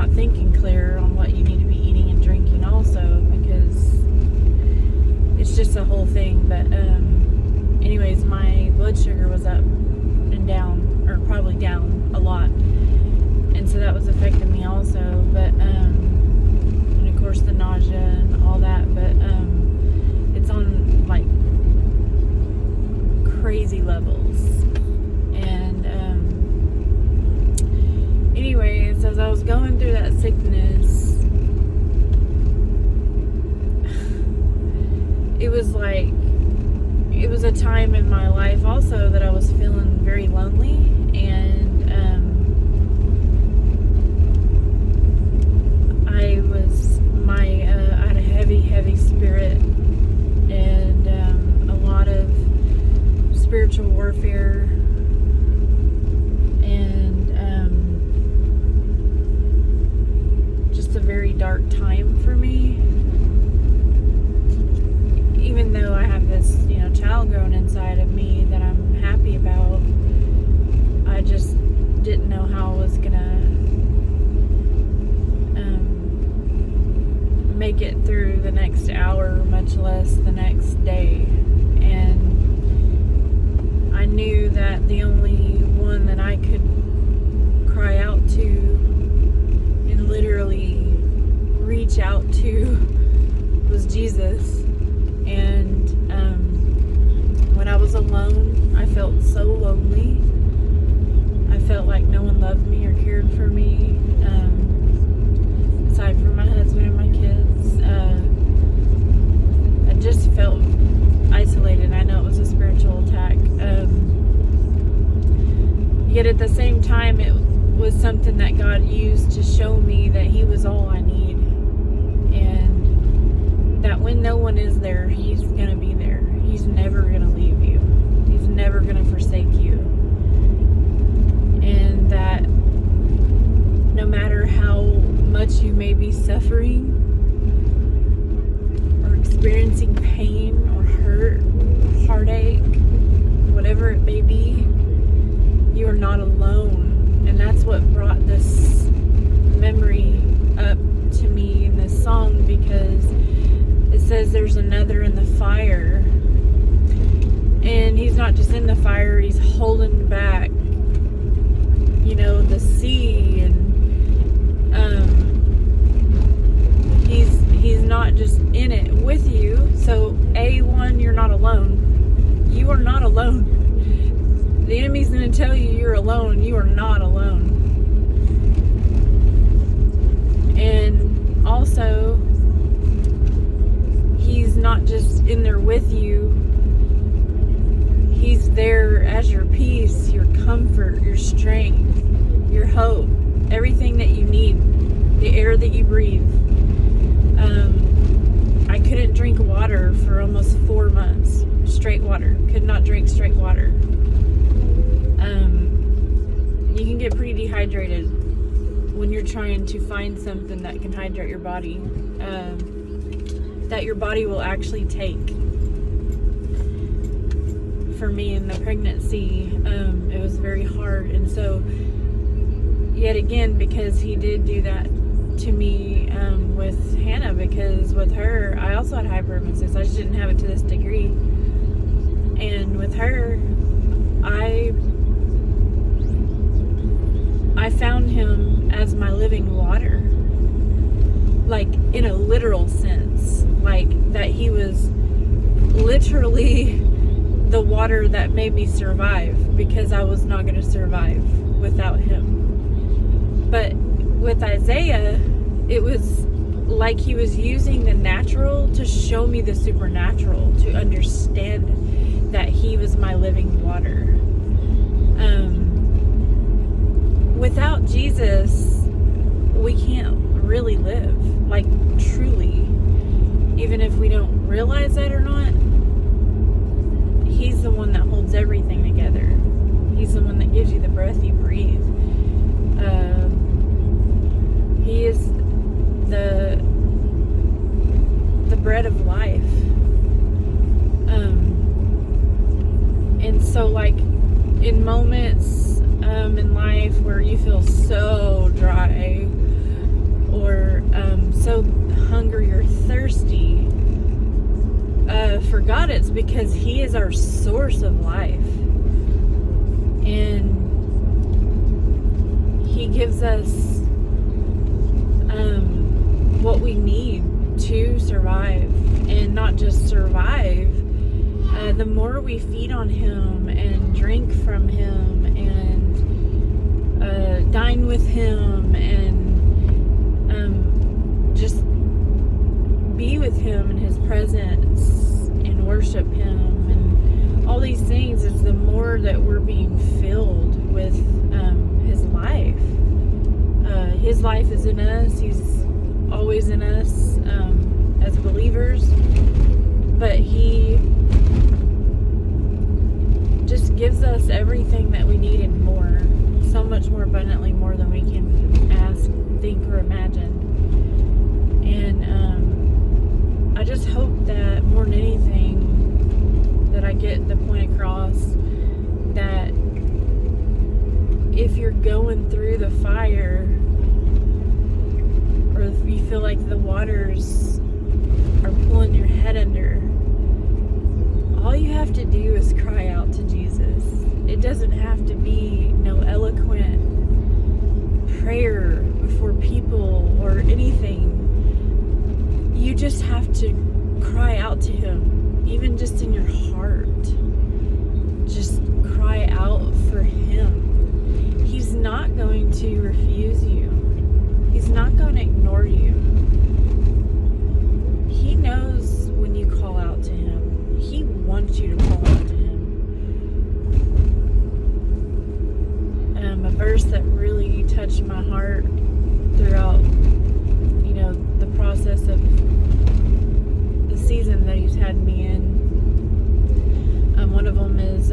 not thinking clear on what you need to be eating and drinking also, because it's just a whole thing. But anyways, my blood sugar was up and down, or probably down a lot, and so that was affecting me also. But and of course the nausea and all that, but it's on like crazy levels. And anyways, as I was going through that sickness, it was a time in my life also that I was feeling very lonely, and I had a heavy spirit, and a lot of spiritual warfare, and just a very dark time for me. Even though I have this, child growing inside of me that I'm happy about, I just didn't know how I was gonna make it through the next hour, much less the next day. And I knew that the only one that I could cry out to and literally reach out to was Jesus. And when I was alone, I felt so lonely. I felt like no one loved me or cared for me, aside from my husband and my kids. I just felt isolated. I know it was a spiritual attack. Yet at the same time, it was something that God used to show me that He was all I need. And that when no one is there, He's going to be there. He's never going to leave you. He's never going to forsake you. And that no matter how much you may be suffering or experiencing pain or hurt, heartache, whatever it may be, you are not alone. And that's what brought this memory up to me in this song, because it says there's another in the fire, and He's not just in the fire, He's holding back, the sea, and he's not just in it with you. So A1, you're not alone. You are not alone. The enemy's going to tell you you're alone. You are not alone. And also, He's not just in there with you. He's there as your peace, your comfort, your strength, your hope, everything that you need, the air that you breathe. I couldn't drink water for almost 4 months. Straight water. Could not drink straight water. You can get pretty dehydrated when you're trying to find something that can hydrate your body, that your body will actually take. For me in the pregnancy, it was very hard. And so, yet again, because He did do that to me with Hannah, because with her, I also had hyperemesis. I just didn't have it to this degree. And with her, I found Him as my living water, like in a literal sense, like that He was literally the water that made me survive, because I was not going to survive without Him. But with Isaiah, it was like He was using the natural to show me the supernatural, to understand that He was my living water. Without Jesus, we can't really live, like truly. Even if we don't realize that or not, He's the one that holds everything together. He's the one that gives you the breath you breathe. He is the bread of life. And so, like, in moments in life where you feel so dry, or so hungry or thirsty. For God, it's because He is our source of life. And He gives us what we need to survive. And not just survive. The more we feed on Him and drink from Him and dine with Him and just be with Him in His presence and worship Him and all these things, is the more that we're being filled with His life. His life is in us. He's always in us as believers. But He just gives us everything that we need and more. So much more abundantly, more than we can ask, think, or imagine. And I just hope that more than anything that I get the point across that if you're going through the fire, or if you feel like the waters are pulling your head under, all you have to do is cry out to Jesus. It doesn't have to be no eloquent prayer before people or anything. You just have to cry out to Him, even just in your heart. Just cry out for Him. He's not going to refuse you. He's not going to ignore you. He knows when you call out to Him. He wants you to call out to Him. A verse that really touched my heart throughout, the process of the season that He's had me in. One of them is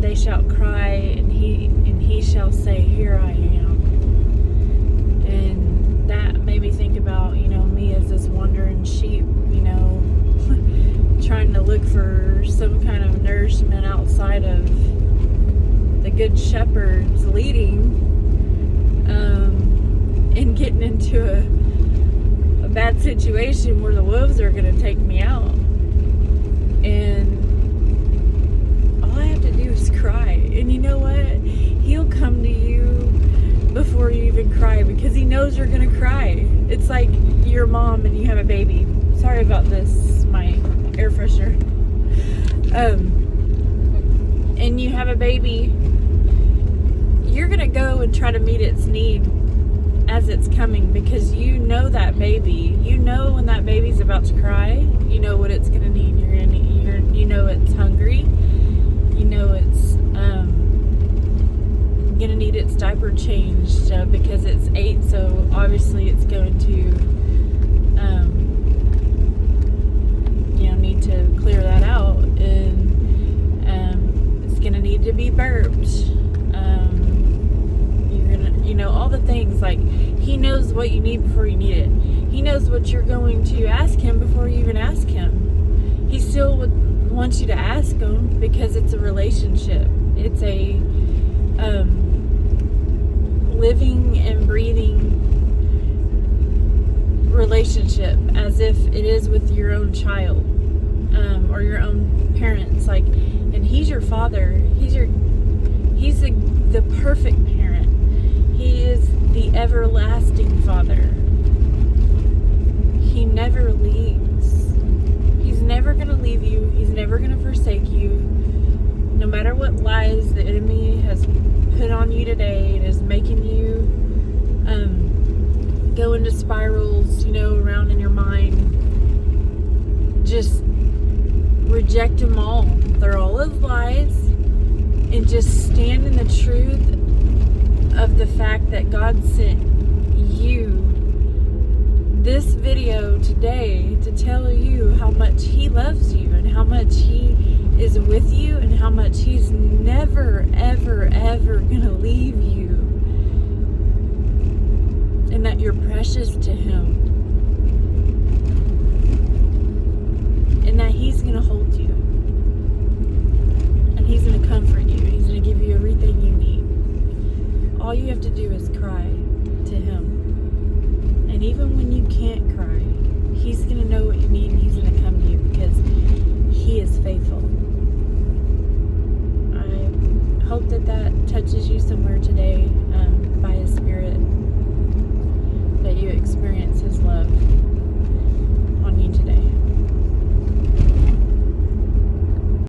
they shall cry and he shall say, here I am. And that made me think about, me as this wandering sheep, trying to look for some kind of nourishment outside of the good shepherd's leading, and getting into a bad situation where the wolves are going to take me out. And all I have to do is cry. And you know what? He'll come to you before you even cry, because He knows you're going to cry. It's like your mom and you have a baby. Sorry about this, my air freshener. And you have a baby, you're going to go and try to meet its need as it's coming, because you know that baby. You know when that baby's about to cry, you know what it's going to need. You know it's hungry. You know it's going to need its diaper changed because it's 8, so obviously it's going to need to clear that out, and it's going to need to be burped. You're going to, all the things. Like, He knows what you need before you need it. He knows what you're going to ask Him before you even ask Him. He still wants you to ask Him, because it's a relationship. It's a living and breathing relationship, as if it is with your own child, or your own parents. Like, and He's your Father. He's the perfect parent. He is the everlasting Father. He never leaves. He's never going to leave you. He's never going to forsake you. No matter what lies the enemy has put on you today, and is making you go into spirals, around in your mind, just reject them all. They're all of lies, and just stand in the truth of the fact that God sent you this video today to tell you how much He loves you, and how much He is with you, and how much He's never, ever, ever gonna leave you, and that you're precious to Him, and that He's gonna hold you, and He's gonna comfort you, and He's gonna give you everything you need. have to do is cry to him. And even when you can't cry, he's going to know what you need.